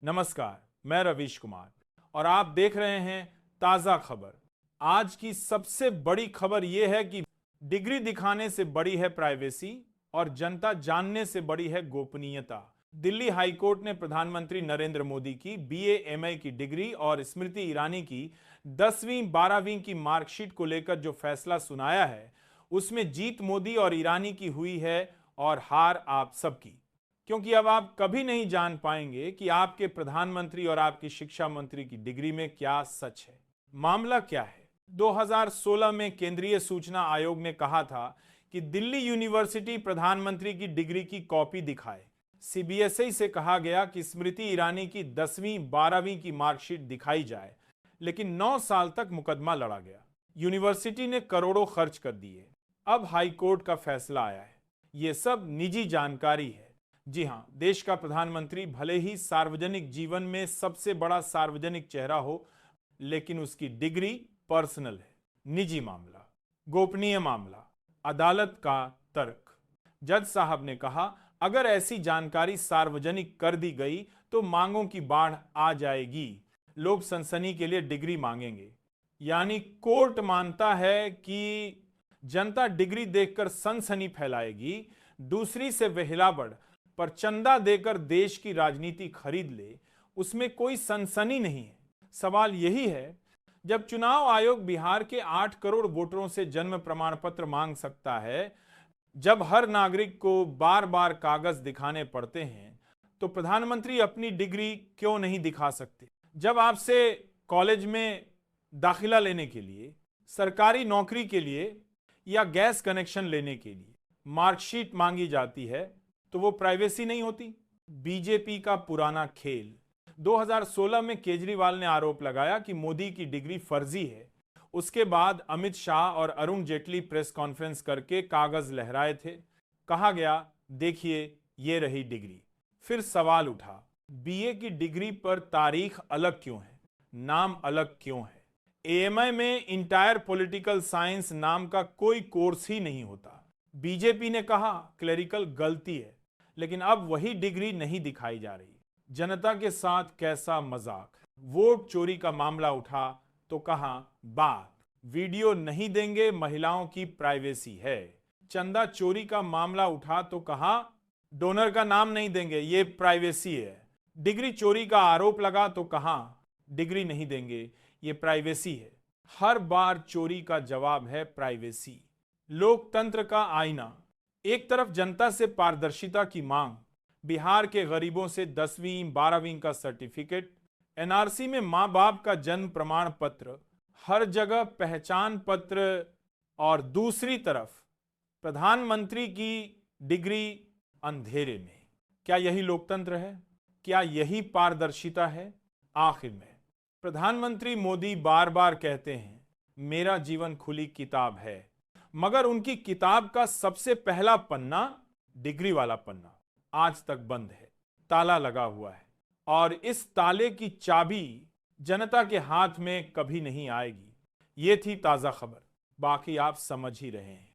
नमस्कार, मैं रवीश कुमार और आप देख रहे हैं ताज़ा खबर। आज की सबसे बड़ी खबर यह है कि डिग्री दिखाने से बड़ी है प्राइवेसी और जनता जानने से बड़ी है गोपनीयता। दिल्ली हाईकोर्ट ने प्रधानमंत्री नरेंद्र मोदी की बीए एमए की डिग्री और स्मृति ईरानी की 10वीं 12वीं की मार्कशीट को लेकर जो फैसला सुनाया है, उसमें जीत मोदी और ईरानी की हुई है और हार आप सबकी। क्योंकि अब आप कभी नहीं जान पाएंगे कि आपके प्रधानमंत्री और आपकी शिक्षा मंत्री की डिग्री में क्या सच है। मामला क्या है? 2016 में केंद्रीय सूचना आयोग ने कहा था कि दिल्ली यूनिवर्सिटी प्रधानमंत्री की डिग्री की कॉपी दिखाए। सीबीएसई से कहा गया कि स्मृति ईरानी की 10वीं 12वीं की मार्कशीट दिखाई जाए, लेकिन 9 साल तक मुकदमा लड़ा गया। यूनिवर्सिटी ने करोड़ों खर्च कर दिए। अब हाईकोर्ट का फैसला आया है। ये सब निजी जानकारी है। जी हां, देश का प्रधानमंत्री भले ही सार्वजनिक जीवन में सबसे बड़ा सार्वजनिक चेहरा हो, लेकिन उसकी डिग्री पर्सनल है, निजी मामला, गोपनीय मामला। अदालत का तर्क। जज साहब ने कहा, अगर ऐसी जानकारी सार्वजनिक कर दी गई तो मांगों की बाढ़ आ जाएगी। लोग सनसनी के लिए डिग्री मांगेंगे। यानी कोर्ट मानता है कि जनता डिग्री देखकर सनसनी फैलाएगी। दूसरी से वेहिलावड़ पर चंदा देकर देश की राजनीति खरीद ले, उसमें कोई सनसनी नहीं है। सवाल यही है, जब चुनाव आयोग बिहार के 8 करोड़ वोटरों से जन्म प्रमाण पत्र मांग सकता है, जब हर नागरिक को बार बार कागज दिखाने पड़ते हैं, तो प्रधानमंत्री अपनी डिग्री क्यों नहीं दिखा सकते? जब आपसे कॉलेज में दाखिला लेने के लिए, सरकारी नौकरी के लिए या गैस कनेक्शन लेने के लिए मार्कशीट मांगी जाती है, तो वो प्राइवेसी नहीं होती? बीजेपी का पुराना खेल। 2016 में केजरीवाल ने आरोप लगाया कि मोदी की डिग्री फर्जी है। उसके बाद अमित शाह और अरुण जेटली प्रेस कॉन्फ्रेंस करके कागज लहराए थे। कहा गया, देखिए ये रही डिग्री। फिर सवाल उठा, बीए की डिग्री पर तारीख अलग क्यों है, नाम अलग क्यों है? एएमआई में इंटायर पॉलिटिकल साइंस नाम का कोई कोर्स ही नहीं होता। बीजेपी ने कहा क्लेरिकल गलती है, लेकिन अब वही डिग्री नहीं दिखाई जा रही। जनता के साथ कैसा मजाक। वोट चोरी का मामला उठा तो कहा, बात वीडियो नहीं देंगे, महिलाओं की प्राइवेसी है। चंदा चोरी का मामला उठा तो कहा, डोनर का नाम नहीं देंगे, ये प्राइवेसी है। डिग्री चोरी का आरोप लगा तो कहा, डिग्री नहीं देंगे, ये प्राइवेसी है। हर बार चोरी का जवाब है प्राइवेसी। लोकतंत्र का आईना। एक तरफ जनता से पारदर्शिता की मांग, बिहार के गरीबों से 10वीं 12वीं का सर्टिफिकेट, एनआरसी में मां बाप का जन्म प्रमाण पत्र, हर जगह पहचान पत्र, और दूसरी तरफ प्रधानमंत्री की डिग्री अंधेरे में। क्या यही लोकतंत्र है? क्या यही पारदर्शिता है? आखिर में प्रधानमंत्री मोदी बार बार कहते हैं, मेरा जीवन खुली किताब है, मगर उनकी किताब का सबसे पहला पन्ना, डिग्री वाला पन्ना, आज तक बंद है, ताला लगा हुआ है। और इस ताले की चाबी जनता के हाथ में कभी नहीं आएगी। ये थी ताजा खबर, बाकी आप समझ ही रहे हैं।